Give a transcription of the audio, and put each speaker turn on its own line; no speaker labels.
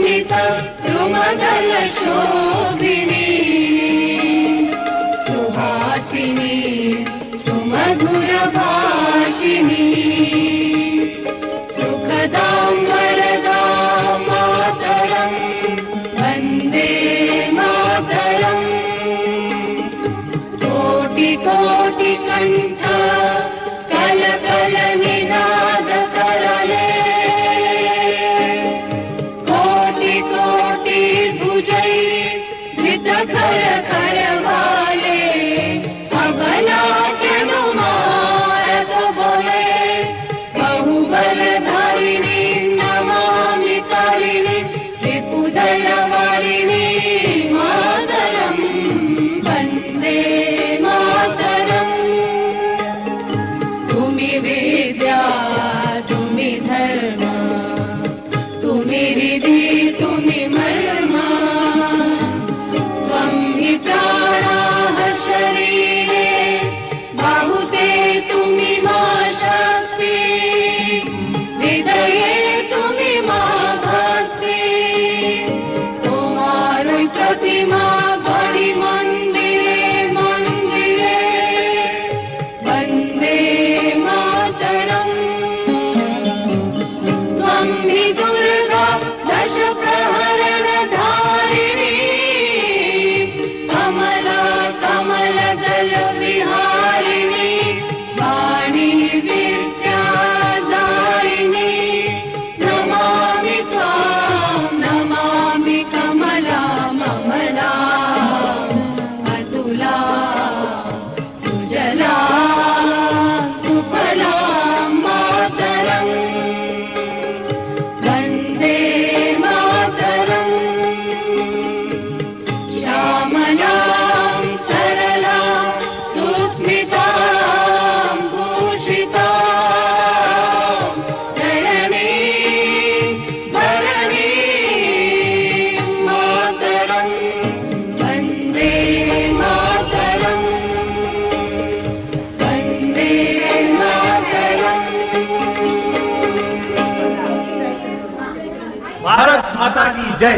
सुस्मित द्रुमदल शोभिनी सुहासिनी सुमधुर भाषिणी सुखदां वरदां मातरं वन्दे मातरम् कोटि कोटि कंठ कल कल निनाद करले कोटि कोटि भुजै धृत खर करवाले अबला केनु मारत बोले बहुबलधारिणी नमामि तारिणी विपुदल वारिणी मातरं वन्दे मातरम् तुम्ही विद्या तुम्ही धर्म तुम्ही रिधी तुम्ही मर्म त्वं हि प्राणाः शरीरे बाहुते तुम्ही मा शक्ति हृदये तुम्ही मा भक्ति तुम्हारी प्रतिमा बड़ी मंदिरे मंदिरे वन्दे मातरम् त्वं हि दुर्गा दश प्रहरण धारिणी कमला कमलदल विहारिणी वाणी विद्यादायिनी नमामि त्वां नमामि कमला ममला अतुला सुजला सुफला मातरम् वन्दे मातरम् श्यामलां सरलां सुस्मितां भूषितां धरणीं धरणीं मातरम् वन्दे मातरम् वन्दे मातरम्।
भारत माता की जय।